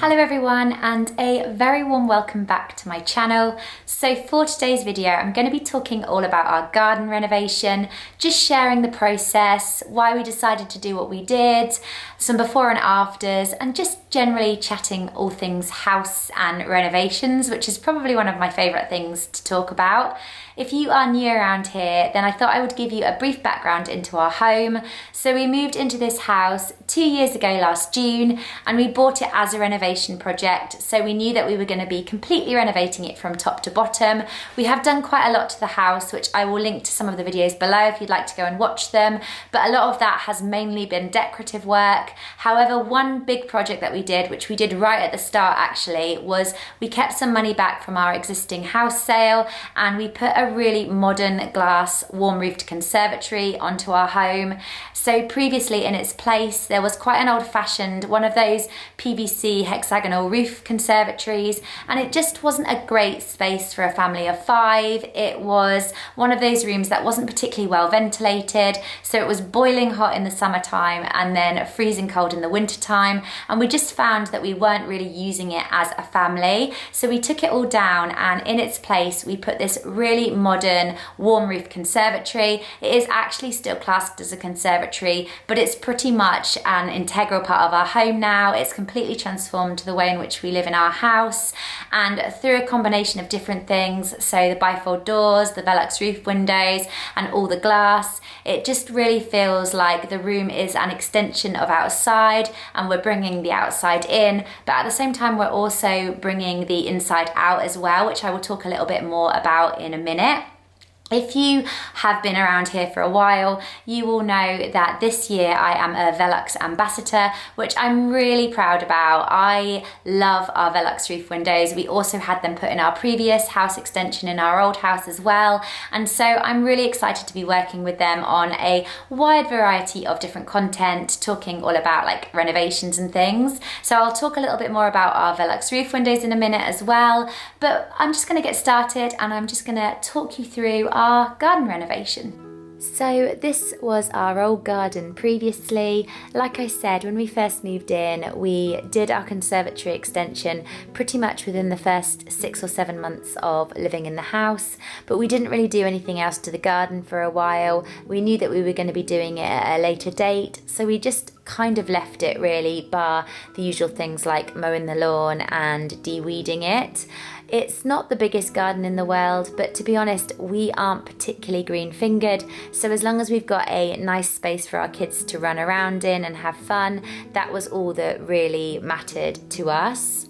Hello everyone, and a very warm welcome back to my channel. So for today's video, I'm going to be talking all about our garden renovation, just sharing the process, why we decided to do what we did, some before and afters, and just generally chatting all things house and renovations, which is probably one of my favourite things to talk about. If you are new around here, then I thought I would give you a brief background into our home. So we moved into this house 2 years ago last June, and we bought it as a renovation project. So we knew that we were going to be completely renovating it from top to bottom. We have done quite a lot to the house, which I will link to some of the videos below if you'd like to go and watch them. But a lot of that has mainly been decorative work. However, one big project that we did, which we did right at the start actually, was we kept some money back from our existing house sale and we put a really modern glass warm roofed conservatory onto our home. So previously in its place there was quite an old-fashioned one of those PVC hexagonal roof conservatories, and it just wasn't a great space for a family of 5. It was one of those rooms that wasn't particularly well ventilated, so it was boiling hot in the summertime and then freezing cold in the wintertime, and we just found that we weren't really using it as a family. So we took it all down, and in its place we put this really modern warm roof conservatory. It is actually still classed as a conservatory, but it's pretty much an integral part of our home now. It's completely transformed the way in which we live in our house, and through a combination of different things, so the bifold doors, the VELUX roof windows, and all the glass, it just really feels like the room is an extension of outside, and we're bringing the outside in, but at the same time we're also bringing the inside out as well, which I will talk a little bit more about in a minute. If you have been around here for a while, you will know that this year I am a VELUX ambassador, which I'm really proud about. I love our VELUX roof windows. We also had them put in our previous house extension in our old house as well. And so I'm really excited to be working with them on a wide variety of different content, talking all about like renovations and things. So I'll talk a little bit more about our VELUX roof windows in a minute as well, but I'm just gonna get started and I'm just gonna talk you through our garden renovation. So this was our old garden previously. Like I said, when we first moved in, we did our conservatory extension pretty much within the first 6 or 7 months of living in the house, but we didn't really do anything else to the garden for a while. We knew that we were going to be doing it at a later date, so we just kind of left it really, bar the usual things like mowing the lawn and de-weeding it. It's not the biggest garden in the world, but to be honest, we aren't particularly green-fingered, so as long as we've got a nice space for our kids to run around in and have fun, that was all that really mattered to us.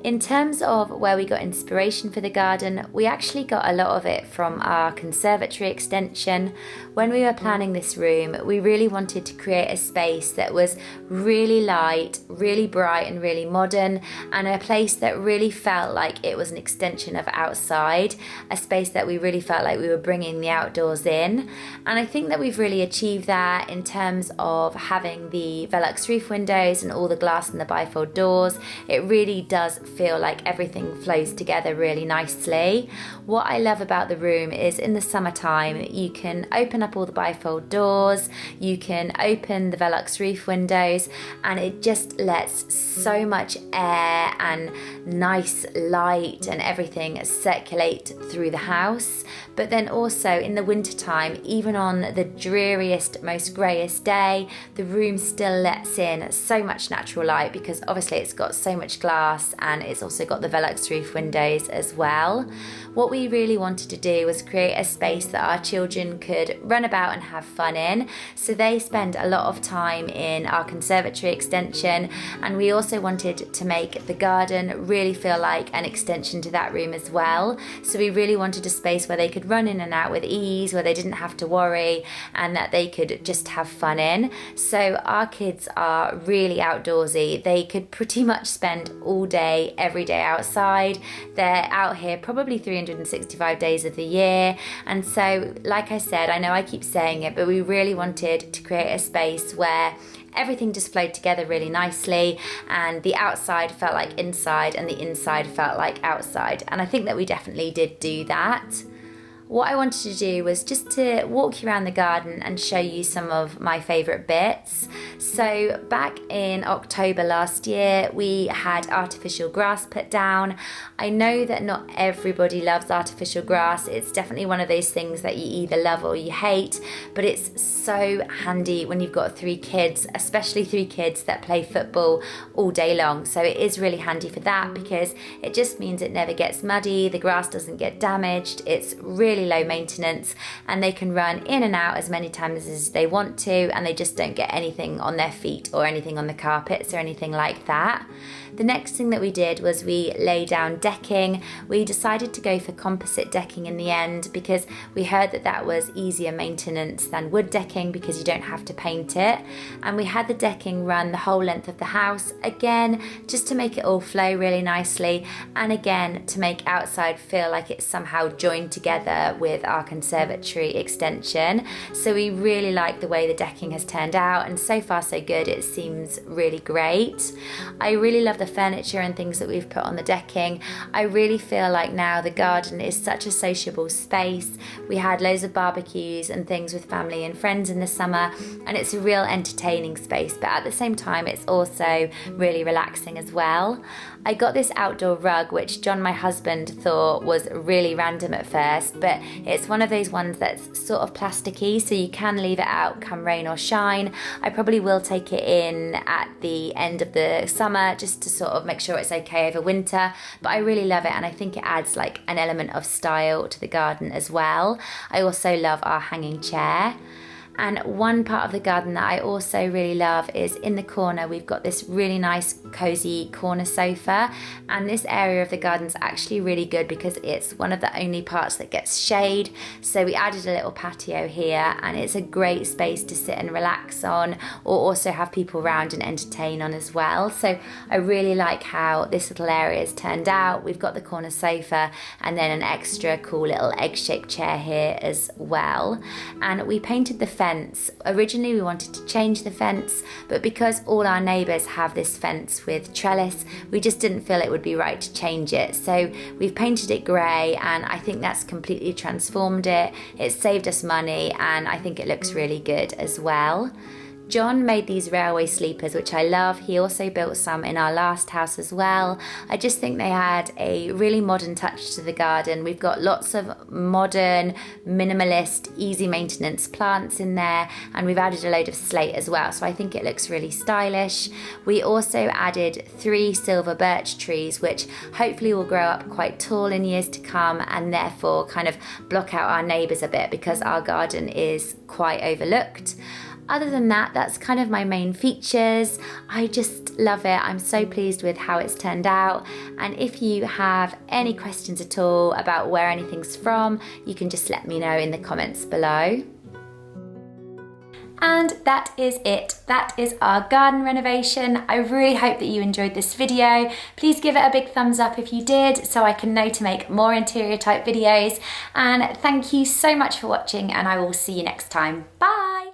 In terms of where we got inspiration for the garden, we actually got a lot of it from our conservatory extension. When we were planning this room, we really wanted to create a space that was really light, really bright and really modern, and a place that really felt like it was an extension of outside, a space that we really felt like we were bringing the outdoors in. And I think that we've really achieved that in terms of having the VELUX roof windows and all the glass and the bifold doors. It really does feel like everything flows together really nicely. What I love about the room is in the summertime you can open up all the bifold doors, you can open the VELUX roof windows, and it just lets so much air and nice light and everything circulate through the house. But then also in the wintertime, even on the dreariest, most greyest day, the room still lets in so much natural light because obviously it's got so much glass and it's also got the VELUX roof windows as well. What we really wanted to do was create a space that our children could run about and have fun in. So they spend a lot of time in our conservatory extension, and we also wanted to make the garden really feel like an extension to that room as well. So we really wanted a space where they could run in and out with ease, where they didn't have to worry, and that they could just have fun in. So our kids are really outdoorsy. They could pretty much spend all day, every day outside. They're out here probably 365 days of the year, and so like I said, I know I keep saying it, but we really wanted to create a space where everything just flowed together really nicely, and the outside felt like inside and the inside felt like outside, and I think that we definitely did do that. What I wanted to do was just to walk you around the garden and show you some of my favourite bits. So back in October last year, we had artificial grass put down. I know that not everybody loves artificial grass. It's definitely one of those things that you either love or you hate, but it's so handy when you've got 3 kids, especially 3 kids that play football all day long. So it is really handy for that because it just means it never gets muddy, the grass doesn't get damaged, it's really low maintenance, and they can run in and out as many times as they want to, and they just don't get anything on their feet or anything on the carpets or anything like that. The next thing that we did was we laid down decking. We decided to go for composite decking in the end because we heard that that was easier maintenance than wood decking because you don't have to paint it. And we had the decking run the whole length of the house, again, just to make it all flow really nicely, and again, to make outside feel like it's somehow joined together with our conservatory extension. So we really like the way the decking has turned out, and so far so good. It seems really great. I really love the furniture and things that we've put on the decking. I really feel like now the garden is such a sociable space. We had loads of barbecues and things with family and friends in the summer, and it's a real entertaining space, but at the same time it's also really relaxing as well. I got this outdoor rug, which John, my husband, thought was really random at first, but it's one of those ones that's sort of plasticky, so you can leave it out come rain or shine. I probably will take it in at the end of the summer just to sort of make sure it's okay over winter, but I really love it, and I think it adds like an element of style to the garden as well. I also love our hanging chair. And one part of the garden that I also really love is in the corner. We've got this really nice cozy corner sofa, and this area of the garden's actually really good because it's one of the only parts that gets shade. So we added a little patio here, and it's a great space to sit and relax on, or also have people around and entertain on as well. So I really like how this little area has turned out. We've got the corner sofa and then an extra cool little egg-shaped chair here as well. And we painted the fence. Originally we wanted to change the fence, but because all our neighbours have this fence with trellis, we just didn't feel it would be right to change it. So we've painted it grey, and I think that's completely transformed it. It's saved us money, and I think it looks really good as well. John made these railway sleepers, which I love. He also built some in our last house as well. I just think they had a really modern touch to the garden. We've got lots of modern, minimalist, easy maintenance plants in there, and we've added a load of slate as well, so I think it looks really stylish. We also added 3 silver birch trees, which hopefully will grow up quite tall in years to come, and therefore kind of block out our neighbours a bit because our garden is quite overlooked. Other than that, that's kind of my main features. I just love it. I'm so pleased with how it's turned out. And if you have any questions at all about where anything's from, you can just let me know in the comments below. And that is it. That is our garden renovation. I really hope that you enjoyed this video. Please give it a big thumbs up if you did, so I can know to make more interior type videos. And thank you so much for watching, and I will see you next time. Bye!